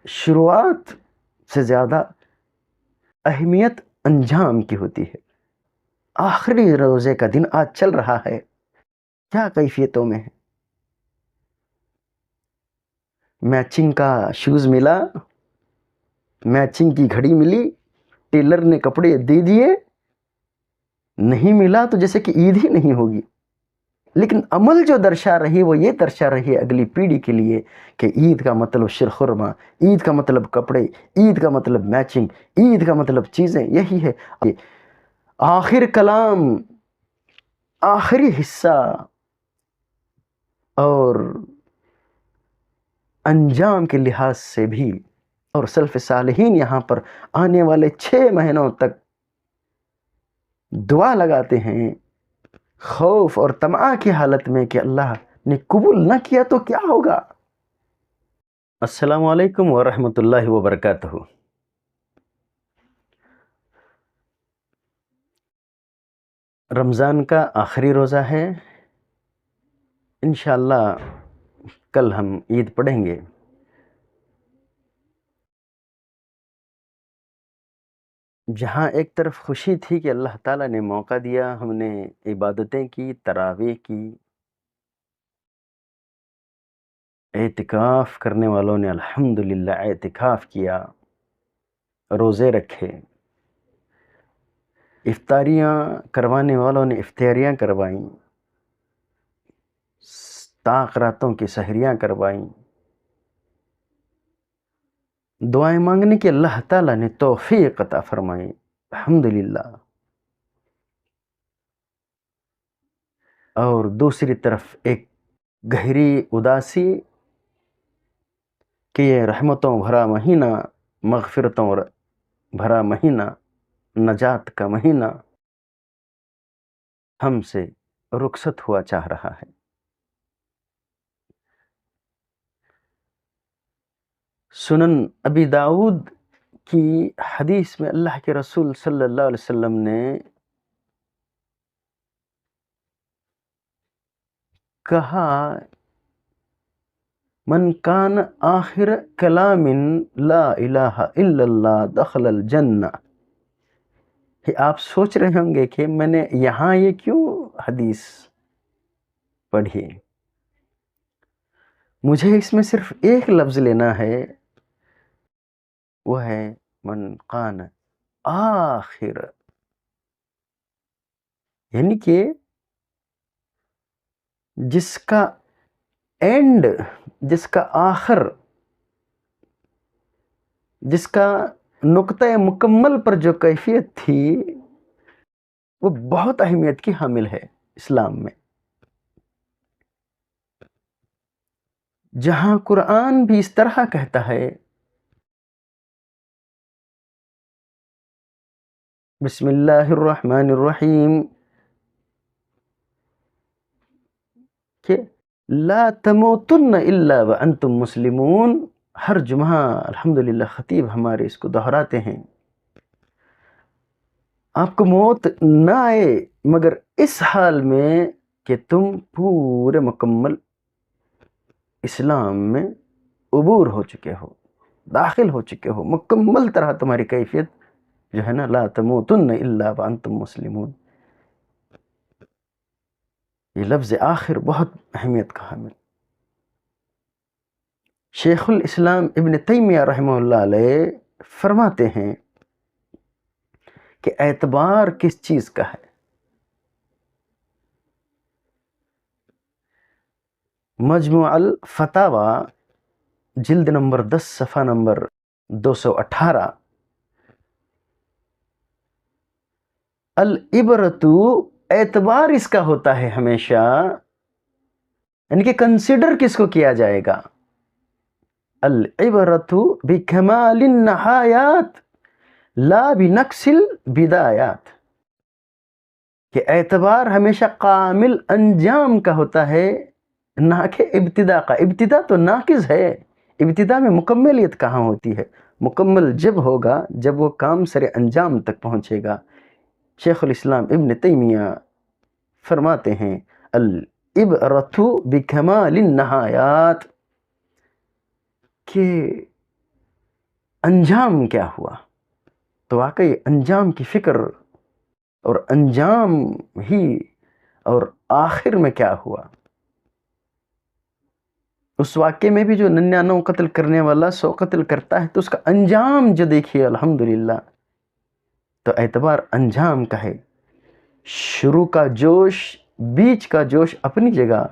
شروعات سے زیادہ اہمیت انجام کی ہوتی ہے۔ آخری روزے کا دن آج چل رہا ہے، کیا کیفیتوں میں ہے؟ میچنگ کا شوز ملا، میچنگ کی گھڑی ملی، ٹیلر نے کپڑے دے دیے، نہیں ملا تو جیسے کہ عید ہی نہیں ہوگی۔ لیکن عمل جو درشا رہی وہ یہ درشا رہی اگلی پیڑھی کے لیے کہ عید کا مطلب شیرخرما، عید کا مطلب کپڑے، عید کا مطلب میچنگ، عید کا مطلب چیزیں، یہی ہے۔ آخر کلام، آخری حصہ اور انجام کے لحاظ سے بھی، اور سلف صالحین یہاں پر آنے والے 6 مہینوں تک دعا لگاتے ہیں خوف اور طمع کی حالت میں کہ اللہ نے قبول نہ کیا تو کیا ہوگا۔ السلام علیکم ورحمۃ اللہ وبرکاتہ۔ رمضان کا آخری روزہ ہے، انشاءاللہ کل ہم عید پڑھیں گے۔ جہاں ایک طرف خوشی تھی کہ اللہ تعالیٰ نے موقع دیا، ہم نے عبادتیں کی، تراویح کی، اعتکاف کرنے والوں نے الحمدللہ اعتکاف کیا، روزے رکھے، افطاریاں کروانے والوں نے افطاریاں کروائیں، طاق راتوں کی سحریاں کروائیں، دعائیں مانگنے کی اللہ تعالیٰ نے توفیق عطا فرمائی، الحمدللہ۔ اور دوسری طرف ایک گہری اداسی کہ یہ رحمتوں بھرا مہینہ، مغفرتوں بھرا مہینہ، نجات کا مہینہ ہم سے رخصت ہوا چاہ رہا ہے۔ سنن ابی داؤد کی حدیث میں اللہ کے رسول صلی اللہ علیہ وسلم نے کہا، من کان آخر کلام لا الہ الا اللہ دخل الجنہ۔ آپ سوچ رہے ہوں گے کہ میں نے یہاں یہ کیوں حدیث پڑھی، مجھے اس میں صرف ایک لفظ لینا ہے، وہ ہے من کان آخر، یعنی کہ جس کا اینڈ، جس کا آخر، جس کا نقطہ مکمل پر جو کیفیت تھی وہ بہت اہمیت کی حامل ہے اسلام میں۔ جہاں قرآن بھی اس طرح کہتا ہے، بسم اللہ الرحمن الرحیم، کہ لا تموتن الا وانتم مسلمون، ہر جمعہ الحمدللہ خطیب ہمارے اس کو دہراتے ہیں، آپ کو موت نہ آئے مگر اس حال میں کہ تم پورے مکمل اسلام میں عبور ہو چکے ہو، داخل ہو چکے ہو، مکمل طرح تمہاری کیفیت جو ہے نا، لا تموتن الا وانتم مسلمون۔ یہ لفظ آخر بہت اہمیت کا حامل۔ شیخ الاسلام ابن تیمیہ رحمہ اللہ علیہ فرماتے ہیں کہ اعتبار کس چیز کا ہے؟ مجموع الفتاوی جلد نمبر 10 صفحہ نمبر 218، العبرۃ، اعتبار اس کا ہوتا ہے ہمیشہ، یعنی کہ کنسیڈر کس کو کیا جائے گا، العبرۃ بکمال النہایات لا بنقص البدایات، کہ اعتبار ہمیشہ کامل انجام کا ہوتا ہے، نہ کہ ابتدا کا۔ ابتدا تو ناقص ہے، ابتدا میں مکملیت کہاں ہوتی ہے؟ مکمل جب ہوگا جب وہ کام سر انجام تک پہنچے گا۔ شیخ الاسلام ابن تیمیہ فرماتے ہیں، العبرۃ بکمال النہایات، کہ انجام کیا ہوا؟ تو واقعی انجام کی فکر اور انجام ہی اور آخر میں کیا ہوا؟ اس واقعے میں بھی جو 99 قتل کرنے والا 100 قتل کرتا ہے تو اس کا انجام جو دیکھیے الحمدللہ، تو اعتبار انجام کا ہے۔ شروع کا جوش، بیچ کا جوش اپنی جگہ،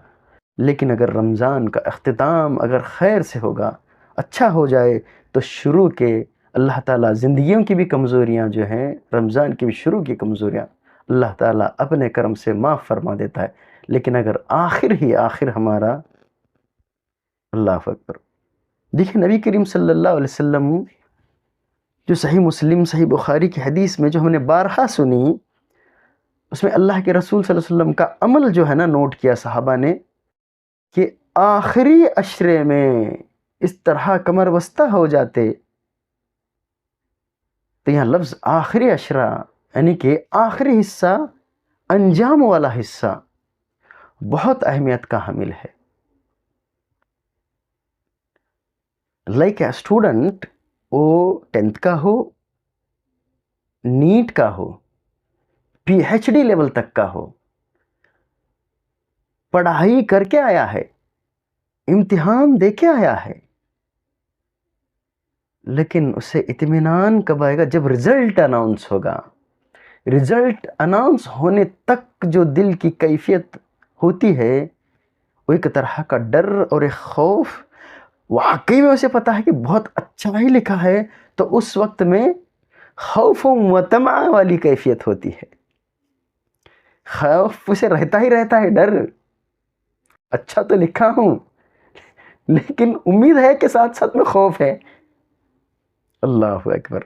لیکن اگر رمضان کا اختتام اگر خیر سے ہوگا، اچھا ہو جائے، تو شروع کے اللہ تعالیٰ زندگیوں کی بھی کمزوریاں جو ہیں، رمضان کی بھی شروع کی کمزوریاں اللہ تعالیٰ اپنے کرم سے معاف فرما دیتا ہے۔ لیکن اگر آخر ہی آخر ہمارا، اللہ اکبر، دیکھیں نبی کریم صلی اللہ علیہ وسلم جو صحیح مسلم صحیح بخاری کی حدیث میں جو ہم نے بارہا سنی، اس میں اللہ کے رسول صلی اللہ علیہ وسلم کا عمل جو ہے نا نوٹ کیا صحابہ نے، کہ آخری عشرے میں اس طرح کمر بستہ ہو جاتے۔ تو یہاں لفظ آخری عشرہ یعنی کہ آخری حصہ، انجام والا حصہ بہت اہمیت کا حامل ہے۔ لائک اے اسٹوڈنٹ، وہ 10th کا ہو، نیٹ کا ہو، پی ایچ ڈی لیول تک کا ہو، پڑھائی کر کے آیا ہے، امتحان دے کے آیا ہے، لیکن اسے اطمینان کب آئے گا؟ جب رزلٹ اناؤنس ہوگا۔ رزلٹ اناؤنس ہونے تک جو دل کی کیفیت ہوتی ہے وہ ایک طرح کا ڈر اور ایک خوف، واقعی میں اسے پتا ہے کہ بہت اچھا ہی لکھا ہے، تو اس وقت میں خوف و طمع والی کیفیت ہوتی ہے۔ خوف اسے رہتا ہی رہتا ہے، ڈر، اچھا تو لکھا ہوں لیکن امید ہے کہ ساتھ ساتھ میں خوف ہے۔ اللہ اکبر۔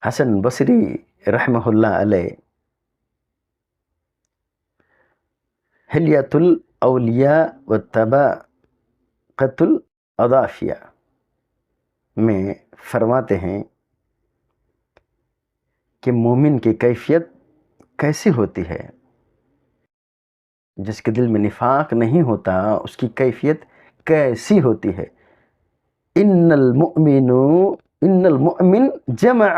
حسن بصری رحمہ اللہ علیہ حلیۃ الاولیاء و طبقۃ الاضافیہ میں فرماتے ہیں کہ مومن کی کیفیت کیسی ہوتی ہے؟ جس کے دل میں نفاق نہیں ہوتا اس کی کیفیت کیسی ہوتی ہے؟ ان المؤمن جمع،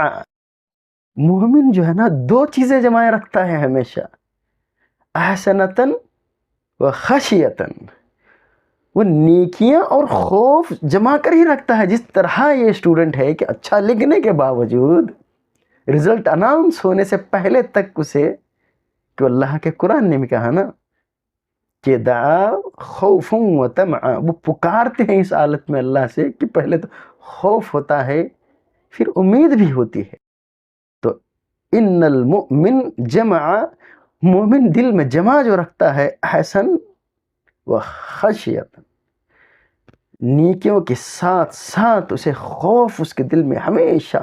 مومن جو ہے نا 2 چیزیں جمائے رکھتا ہے ہمیشہ، احسنتاً و خشیتاً، وہ نیکیاں اور خوف جمع کر ہی رکھتا ہے۔ جس طرح یہ اسٹوڈنٹ ہے کہ اچھا لکھنے کے باوجود رزلٹ اناؤنس ہونے سے پہلے تک اسے، کہ اللہ کے قرآن نے بھی کہا نا کہ دعا خوف و طمع، وہ پکارتے ہیں اس حالت میں اللہ سے کہ پہلے تو خوف ہوتا ہے پھر امید بھی ہوتی ہے۔ تو ان المؤمن جمع، مومن دل میں جمع جو رکھتا ہے احسن و خشیت، نیکیوں کے ساتھ ساتھ اسے خوف اس کے دل میں ہمیشہ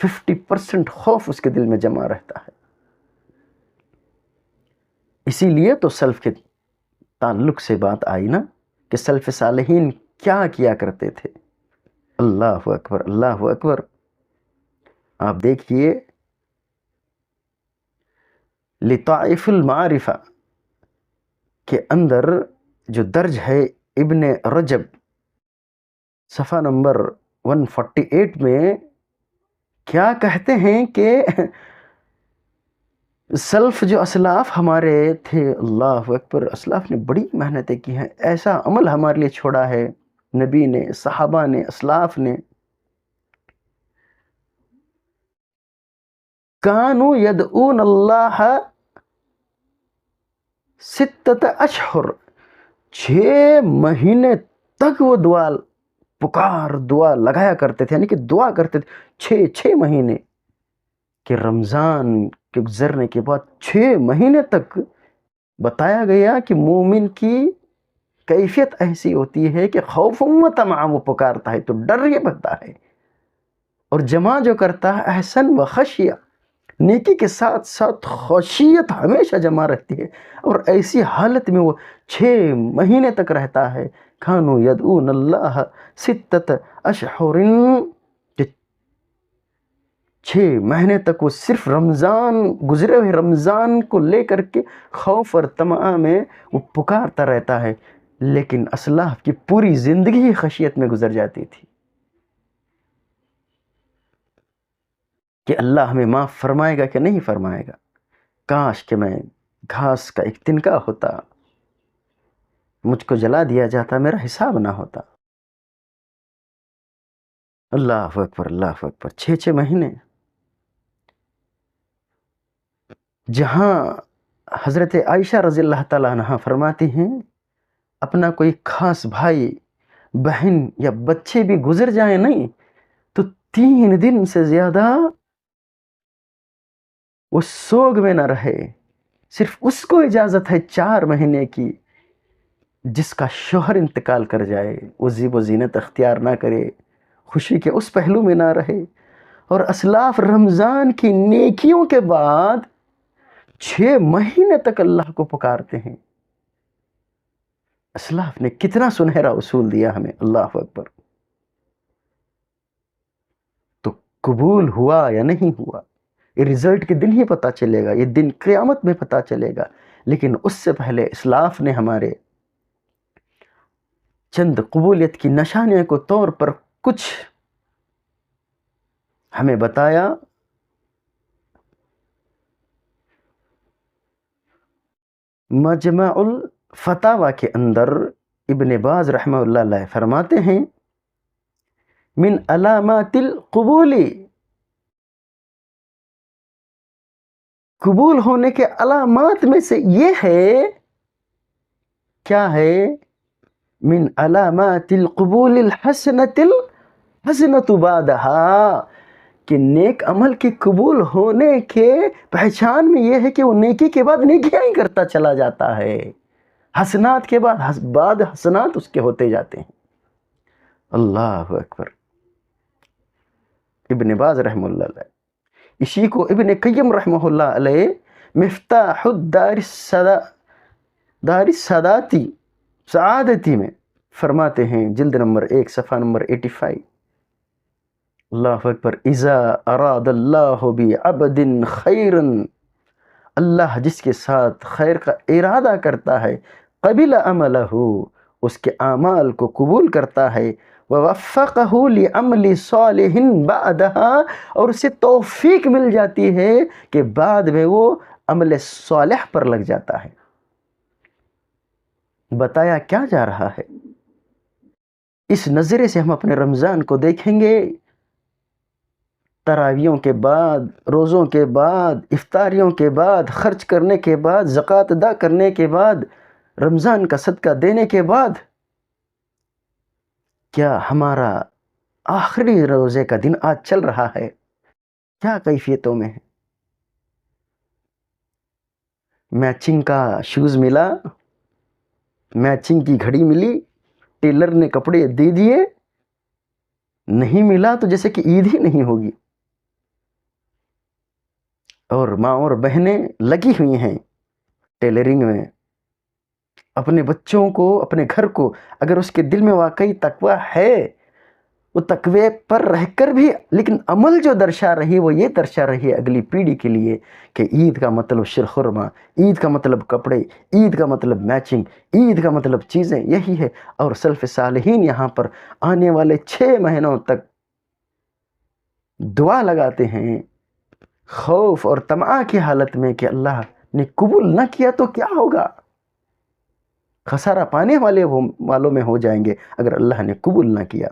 50% خوف اس کے دل میں جمع رہتا ہے۔ اسی لیے تو سلف کے تعلق سے بات آئی نا کہ سلف صالحین کیا کیا کرتے تھے۔ اللہ اکبر، اللہ اکبر۔ آپ دیکھیے لطائف المعارفہ کے اندر جو درج ہے، ابن رجب صفحہ نمبر 148 میں کیا کہتے ہیں کہ سلف جو اسلاف ہمارے تھے، اللہ اکبر، اسلاف نے بڑی محنتیں کی ہیں، ایسا عمل ہمارے لیے چھوڑا ہے نبی نے، صحابہ نے، اسلاف نے۔ کانوا یدعون اللہ 6 اشہر، 6 مہینے تک وہ دعا لگایا کرتے تھے، یعنی کہ دعا کرتے تھے 6 مہینے، کہ رمضان کے گزرنے کے بعد 6 مہینے تک بتایا گیا کہ مومن کی کیفیت ایسی ہوتی ہے کہ خوف و طمع، وہ پکارتا ہے تو ڈر یہ بھرتا ہے، اور جمع جو کرتا ہے احسن و خشیہ، نیکی کے ساتھ ساتھ خشیت ہمیشہ جمع رہتی ہے، اور ایسی حالت میں وہ 6 مہینے تک رہتا ہے۔ کانوا یدعون اللہ 6 اشہر، 6 مہینے تک وہ صرف رمضان، گزرے ہوئے رمضان کو لے کر کے خوف اور طمع میں وہ پکارتا رہتا ہے لیکن اسلاف کی پوری زندگی ہی خشیت میں گزر جاتی تھی کہ اللہ ہمیں معاف فرمائے گا کہ نہیں فرمائے گا. کاش کہ میں گھاس کا ایک تنکا ہوتا، مجھ کو جلا دیا جاتا، میرا حساب نہ ہوتا. اللہ اکبر، اللہ اکبر. 6 مہینے جہاں حضرت عائشہ رضی اللہ تعالیٰ عنہ فرماتی ہیں اپنا کوئی خاص بھائی بہن یا بچے بھی گزر جائیں نہیں تو 3 دن سے زیادہ وہ سوگ میں نہ رہے. صرف اس کو اجازت ہے 4 مہینے کی جس کا شوہر انتقال کر جائے وہ زیب و زینت اختیار نہ کرے، خوشی کے اس پہلو میں نہ رہے. اور اسلاف رمضان کی نیکیوں کے بعد 6 مہینے تک اللہ کو پکارتے ہیں. اسلاف نے کتنا سنہرا اصول دیا ہمیں. اللہ اکبر. تو قبول ہوا یا نہیں ہوا یہ رزلٹ کے دن ہی پتہ چلے گا، یہ دن قیامت میں پتہ چلے گا. لیکن اس سے پہلے اسلاف نے ہمارے چند قبولیت کی نشانیوں کے طور پر کچھ ہمیں بتایا. مجمع الفتاوی کے اندر ابن باز رحمہ اللہ علیہ فرماتے ہیں من علامات القبول، قبول ہونے کے علامات میں سے یہ ہے، کیا ہے؟ من علامات القبول الحسنۃ الحسنۃ بعدہا، کہ نیک عمل کے قبول ہونے کے پہچان میں یہ ہے کہ وہ نیکی کے بعد نیکیاں ہی کرتا چلا جاتا ہے، حسنات کے بعد حسنات اس کے ہوتے جاتے ہیں. اللہ اکبر. ابن باز رحمہ اللہ علیہ، اسی کو ابن قیم رحمہ اللہ علیہ مفتاح دار السعادتی سعادتی میں فرماتے ہیں، جلد نمبر 1 صفحہ نمبر 85. اللہ اکبر. اذا اراد اللہ بعبد خیرا، اللہ جس کے ساتھ خیر کا ارادہ کرتا ہے، قبل عملہ، اس کے اعمال کو قبول کرتا ہے، ووفقہ لعمل صالح بعدہا، اور اسے توفیق مل جاتی ہے کہ بعد میں وہ عمل صالح پر لگ جاتا ہے. بتایا کیا جا رہا ہے؟ اس نظرے سے ہم اپنے رمضان کو دیکھیں گے. تراویحوں کے بعد، روزوں کے بعد، افطاریوں کے بعد، خرچ کرنے کے بعد، زکوٰۃ ادا کرنے کے بعد، رمضان کا صدقہ دینے کے بعد، کیا ہمارا آخری روزے کا دن آج چل رہا ہے؟ کیا کیفیتوں میں ہے؟ میچنگ کا شوز ملا، میچنگ کی گھڑی ملی، ٹیلر نے کپڑے دے دیے، نہیں ملا تو جیسے کہ عید ہی نہیں ہوگی. اور ماں اور بہنیں لگی ہوئی ہیں ٹیلرنگ میں. اپنے بچوں کو، اپنے گھر کو، اگر اس کے دل میں واقعی تقوی ہے، وہ تقوی پر رہ کر بھی لیکن عمل جو درشا رہی وہ یہ درشا رہی اگلی پیڑھی کے لیے کہ عید کا مطلب شیرخرما، عید کا مطلب کپڑے، عید کا مطلب میچنگ، عید کا مطلب چیزیں، یہی ہے. اور سلف صالحین یہاں پر آنے والے 6 مہینوں تک دعا لگاتے ہیں خوف اور طمع کی حالت میں کہ اللہ نے قبول نہ کیا تو کیا ہوگا، خسارہ پانے والوں میں ہو جائیں گے اگر اللہ نے قبول نہ کیا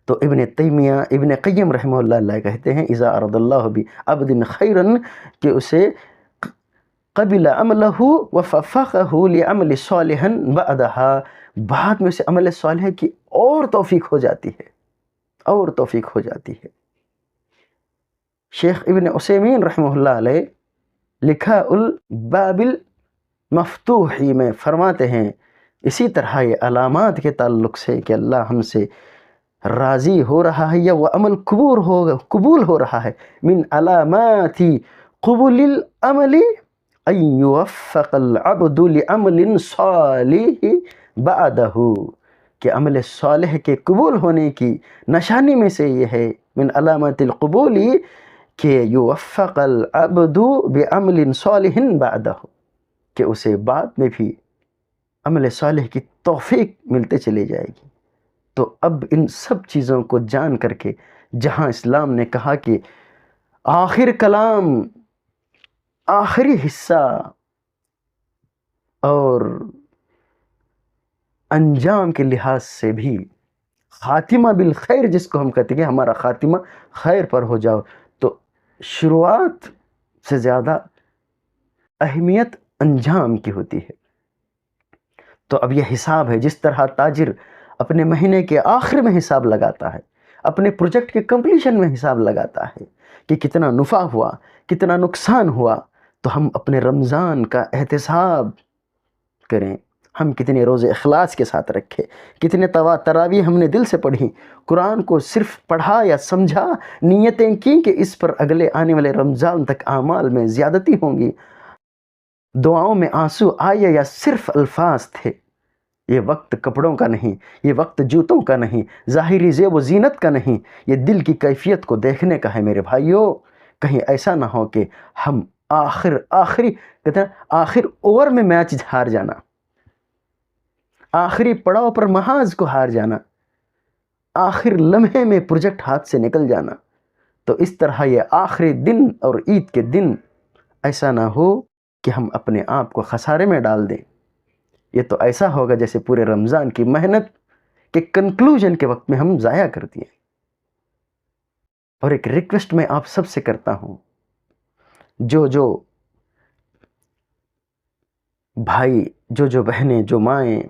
تو. ابن تیمیہ، ابن قیم رحمہ اللہ علیہ کہتے ہیں اذا اراد اللہ بعبد خیرا، کہ اسے قبل عملہ وفقہ لعمل صالحا بعدہا، بعد میں اسے عمل صالح کی اور توفیق ہو جاتی ہے، اور توفیق ہو جاتی ہے. شیخ ابن عثیمین رحمہ اللہ علیہ لکھا الباب المفتوح میں فرماتے ہیں اسی طرح یہ علامات کے تعلق سے کہ اللہ ہم سے راضی ہو رہا ہے یا وہ عمل قبول ہو رہا ہے. من علامات قبول العمل ان یوفق العبد لعمل صالح بعدہ، کہ عمل صالح کے قبول ہونے کی نشانی میں سے یہ ہے من علامات القبول کہ یوفق العبد بعمل صالح بعدہ، کہ اسے بعد میں بھی عمل صالح کی توفیق ملتے چلی جائے گی۔ تو اب ان سب چیزوں کو جان کر کے جہاں اسلام نے کہا کہ آخر کلام، آخری حصہ اور انجام کے لحاظ سے بھی خاتمہ بالخیر جس کو ہم کہتے ہیں ہمارا خاتمہ خیر پر ہو جاؤ، تو شروعات سے زیادہ اہمیت انجام کی ہوتی ہے۔ تو اب یہ حساب ہے، جس طرح تاجر اپنے مہینے کے آخر میں حساب لگاتا ہے، اپنے پروجیکٹ کے کمپلیشن میں حساب لگاتا ہے کہ کتنا نفع ہوا، کتنا نقصان ہوا، تو ہم اپنے رمضان کا احتساب کریں۔ ہم کتنے روزے اخلاص کے ساتھ رکھے، کتنے تراویح ہم نے دل سے پڑھی، قرآن کو صرف پڑھا یا سمجھا، نیتیں کی کہ اس پر اگلے آنے والے رمضان تک اعمال میں زیادتی ہوں گی، دعاؤں میں آنسو آئے یا صرف الفاظ تھے۔ یہ وقت کپڑوں کا نہیں، یہ وقت جوتوں کا نہیں، ظاہری زیب و زینت کا نہیں، یہ دل کی کیفیت کو دیکھنے کا ہے میرے بھائیوں۔ کہیں ایسا نہ ہو کہ ہم کہتے ہیں آخر اوور میں میچ ہار جانا، آخری پڑاؤ پر محاذ کو ہار جانا، آخر لمحے میں پروجیکٹ ہاتھ سے نکل جانا۔ تو اس طرح یہ آخری دن اور عید کے دن ایسا نہ ہو کہ ہم اپنے آپ کو خسارے میں ڈال دیں۔ یہ تو ایسا ہوگا جیسے پورے رمضان کی محنت کے کنکلوژن کے وقت میں ہم ضائع کر دیں۔ اور ایک ریکویسٹ میں آپ سب سے کرتا ہوں، جو بھائی، جو بہنیں، جو مائیں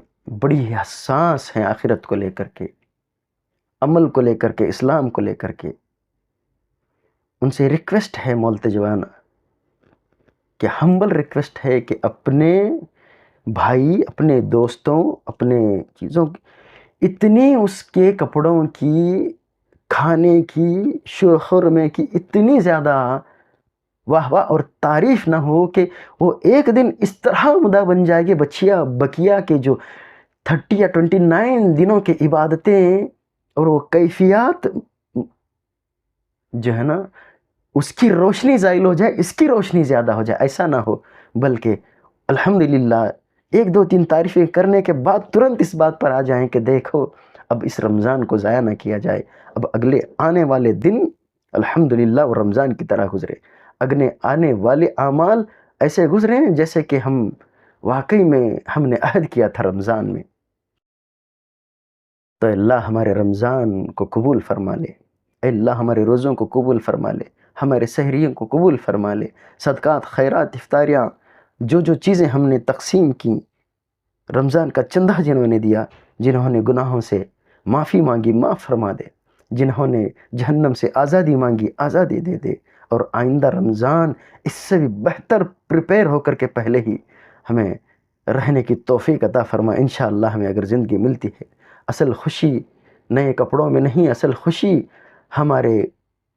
بڑی حساس ہیں آخرت کو لے کر کے، عمل کو لے کر کے، اسلام کو لے کر کے، ان سے ریکویسٹ ہے مولتجوانہ، کہ ہمبل ریکویسٹ ہے کہ اپنے بھائی، اپنے دوستوں، اپنے چیزوں کی اتنی، اس کے کپڑوں کی، کھانے کی، شرخرمے کی اتنی زیادہ واہ واہ اور تعریف نہ ہو کہ وہ ایک دن اس طرح مدعا بن جائے گی بقیہ کے جو 30 یا 29 دنوں کے عبادتیں اور وہ کیفیات جو ہے نا، اس کی روشنی زائل ہو جائے، اس کی روشنی زیادہ ہو جائے۔ ایسا نہ ہو، بلکہ الحمدللہ 1 2 3 تعریفیں کرنے کے بعد ترنت اس بات پر آ جائیں کہ دیکھو اب اس رمضان کو ضائع نہ کیا جائے، اب اگلے آنے والے دن الحمدللہ وہ رمضان کی طرح گزرے، اگلے آنے والے اعمال ایسے گزریں جیسے کہ ہم واقعی میں ہم نے عہد کیا تھا رمضان میں۔ تو اللہ ہمارے رمضان کو قبول فرما لے، اے اللہ ہمارے روزوں کو قبول فرما لے، ہمارے سحریوں کو قبول فرما لے، صدقات، خیرات، افطاریاں، جو چیزیں ہم نے تقسیم کی، رمضان کا چندہ جنہوں نے دیا، جنہوں نے گناہوں سے معافی مانگی، معاف فرما دے، جنہوں نے جہنم سے آزادی مانگی، آزادی دے دے، اور آئندہ رمضان اس سے بھی بہتر پریپئر ہو کر کے پہلے ہی ہمیں رہنے کی توفیق عطا فرما۔ انشاءاللہ ہمیں اگر زندگی ملتی ہے، اصل خوشی نئے کپڑوں میں نہیں، اصل خوشی ہمارے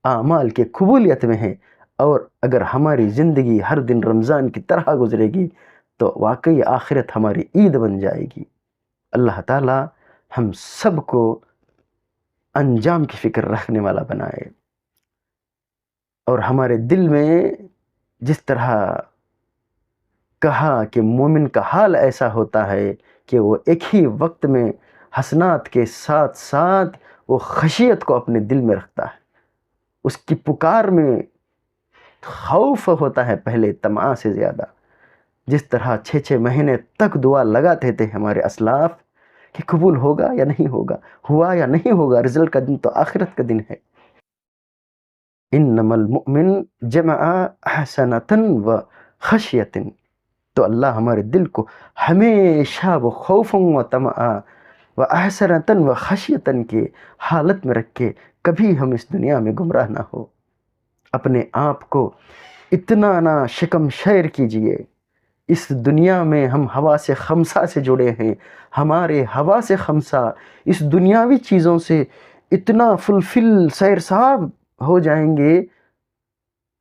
اعمال کے قبولیت میں ہے، اور اگر ہماری زندگی ہر دن رمضان کی طرح گزرے گی تو واقعی آخرت ہماری عید بن جائے گی۔ اللہ تعالی ہم سب کو انجام کی فکر رکھنے والا بنائے، اور ہمارے دل میں جس طرح کہا کہ مومن کا حال ایسا ہوتا ہے کہ وہ ایک ہی وقت میں حسنات کے ساتھ ساتھ وہ خشیت کو اپنے دل میں رکھتا ہے، اس کی پکار میں خوف ہوتا ہے پہلے طمع سے زیادہ۔ جس طرح 6 مہینے تک دعا لگاتے تھے ہمارے اسلاف کہ قبول ہوگا یا نہیں ہوگا، ہوا یا نہیں ہوگا، رزلٹ کا دن تو آخرت کا دن ہے۔ انما المؤمن جمع حسنۃ و خشیۃ، تو اللہ ہمارے دل کو ہمیشہ وہ خوف و طمع و حسنۃ و خشیۃ کے حالت میں رکھ کے کبھی ہم اس دنیا میں گمراہ نہ ہو۔ اپنے آپ کو اتنا نہ شکم شیر کیجئے، اس دنیا میں ہم حواس خمسہ سے جڑے ہیں، ہمارے حواس خمسہ اس دنیاوی چیزوں سے اتنا فلفل سیر صاحب ہو جائیں گے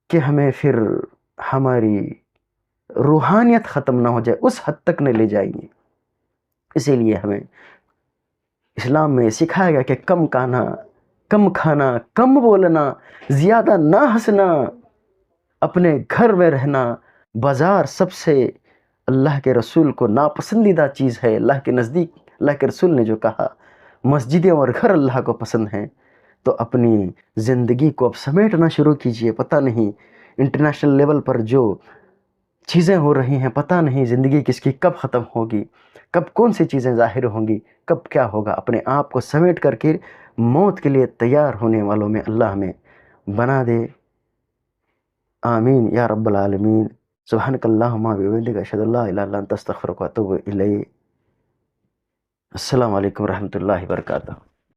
کہ ہمیں پھر ہماری روحانیت ختم نہ ہو جائے، اس حد تک نہ لے جائیں گے۔ اسی لیے ہمیں اسلام میں سکھایا گیا کہ کم کھانا، کم بولنا، زیادہ نہ ہنسنا، اپنے گھر میں رہنا، بازار سب سے اللہ کے رسول کو ناپسندیدہ چیز ہے. اللہ کے نزدیک اللہ کے رسول نے جو کہا مسجدیں اور گھر اللہ کو پسند ہیں، تو اپنی زندگی کو اب سمیٹنا شروع کیجئے. پتہ نہیں انٹرنیشنل لیول پر جو چیزیں ہو رہی ہیں، پتہ نہیں زندگی کس کی کب ختم ہوگی، کب کون سی چیزیں ظاہر ہوں گی، کب کیا ہوگا. اپنے آپ کو سمیٹ کر کے موت کے لیے تیار ہونے والوں میں اللہ ہمیں بنا دے. آمین یا رب العالمین. سبحانک اللہم و بحمدک اشہد ان لا الہ الا انت استغفرک و اتوب الیک. السلام علیکم ورحمۃ اللہ وبرکاتہ.